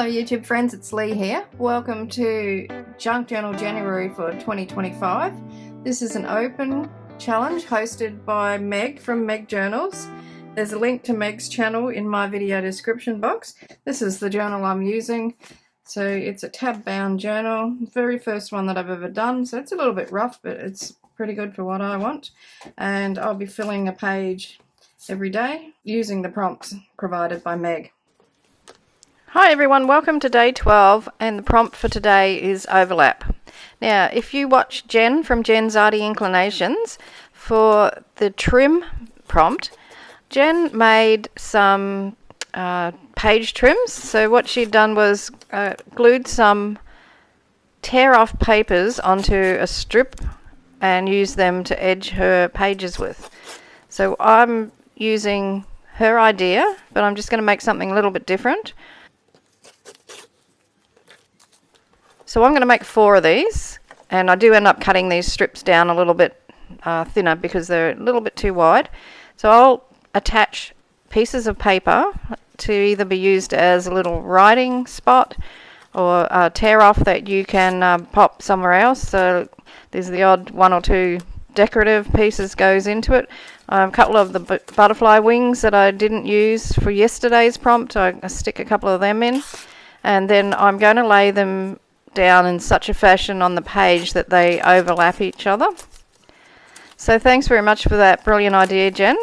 Hello YouTube friends, it's Lee here. Welcome to Junk Journal January for 2025. This is an open challenge hosted by Meg from Meg Journals. There's a link to Meg's channel in my video description box. This is the journal I'm using. So it's a tab bound journal, very first one that I've ever done. So it's a little bit rough, but it's pretty good for what I want. And I'll be filling a page every day using the prompts provided by Meg. Hi everyone, welcome to day 12, and the prompt for today is overlap. Now if you watch Jen from Jen's Arty Inclinations, for the trim prompt, Jen made some page trims. So what she'd done was glued some tear off papers onto a strip and used them to edge her pages with. So I'm using her idea, but I'm just going to make something a little bit different. So I'm going to make 4 of these, and I do end up cutting these strips down a little bit thinner because they're a little bit too wide. So I'll attach pieces of paper to either be used as a little writing spot or a tear off that you can pop somewhere else. So there's the odd 1 or 2 decorative pieces goes into it. A couple of the butterfly wings that I didn't use for yesterday's prompt, I stick a couple of them in, and then I'm going to lay them down in such a fashion on the page that they overlap each other. So thanks very much for that brilliant idea, Jen.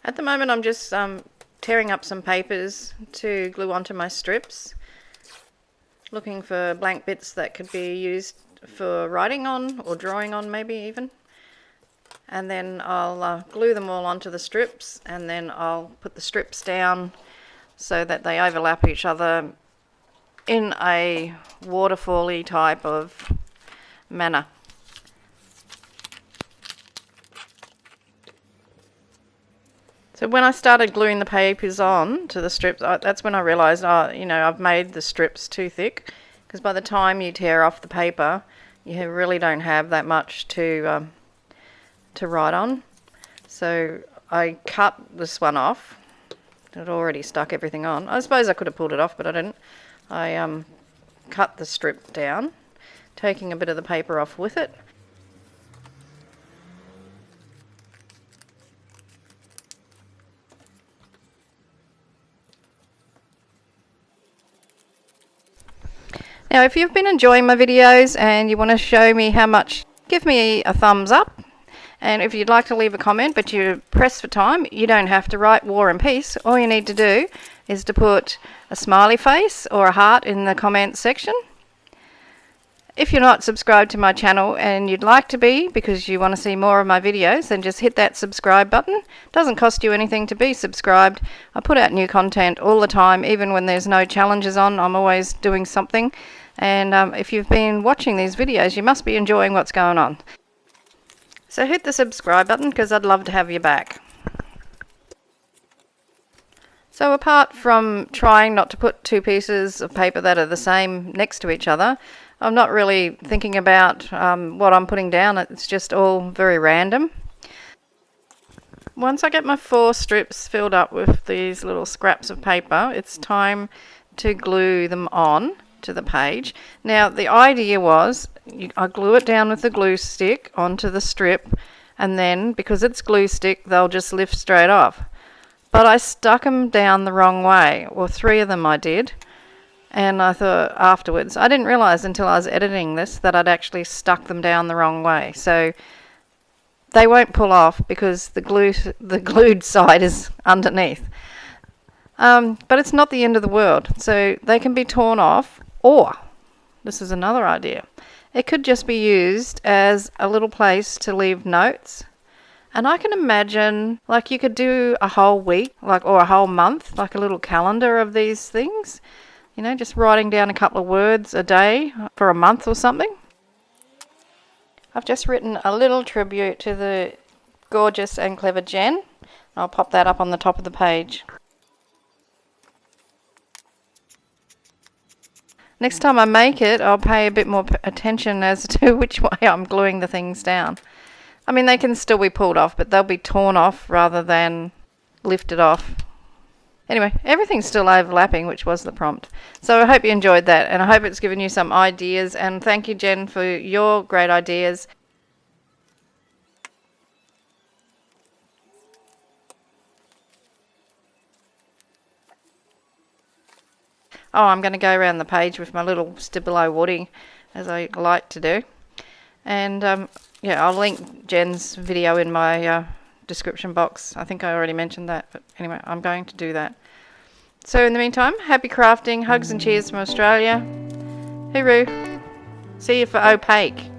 At the moment I'm just tearing up some papers to glue onto my strips, looking for blank bits that could be used for writing on or drawing on maybe even. And then I'll glue them all onto the strips, and then I'll put the strips down so that they overlap each other in a waterfall-y type of manner. So when I started gluing the papers on to the strips, that's when I realised, I've made the strips too thick, because by the time you tear off the paper, you really don't have that much to write on. So I cut this one off. It already stuck everything on. I suppose I could have pulled it off, but I didn't. I cut the strip down, taking a bit of the paper off with it. Now if you've been enjoying my videos and you want to show me how much, give me a thumbs up. And if you'd like to leave a comment but you're pressed for time, you don't have to write War and Peace. All you need to do is to put a smiley face or a heart in the comment section. If you're not subscribed to my channel and you'd like to be because you want to see more of my videos, then just hit that subscribe button. It doesn't cost you anything to be subscribed. I put out new content all the time, even when there's no challenges on. I'm always doing something. And if you've been watching these videos, you must be enjoying what's going on. So hit the subscribe button because I'd love to have you back. So apart from trying not to put 2 pieces of paper that are the same next to each other, I'm not really thinking about what I'm putting down. It's just all very random. Once I get my 4 strips filled up with these little scraps of paper, it's time to glue them on to the page. Now the idea was I glue it down with the glue stick onto the strip, and then because it's glue stick they'll just lift straight off. But I stuck them down the wrong way, or 3 of them I did, and I thought afterwards, I didn't realise until I was editing this that I'd actually stuck them down the wrong way. So they won't pull off because the glued side is underneath. But it's not the end of the world, so they can be torn off. Or, this is another idea, it could just be used as a little place to leave notes. And I can imagine, like, you could do a whole week, or a whole month, like a little calendar of these things. Just writing down a couple of words a day for a month or something. I've just written a little tribute to the gorgeous and clever Jen. I'll pop that up on the top of the page. Next time I make it, I'll pay a bit more attention as to which way I'm gluing the things down. I mean, they can still be pulled off, but they'll be torn off rather than lifted off. Anyway, everything's still overlapping, which was the prompt. So I hope you enjoyed that, and I hope it's given you some ideas, and thank you, Jen, for your great ideas. Oh, I'm going to go around the page with my little Stabillo Woody, as I like to do. And yeah, I'll link Jen's video in my description box. I think I already mentioned that, but anyway, I'm going to do that. So in the meantime, happy crafting, hugs and cheers from Australia. Hooroo. See you for Opaque.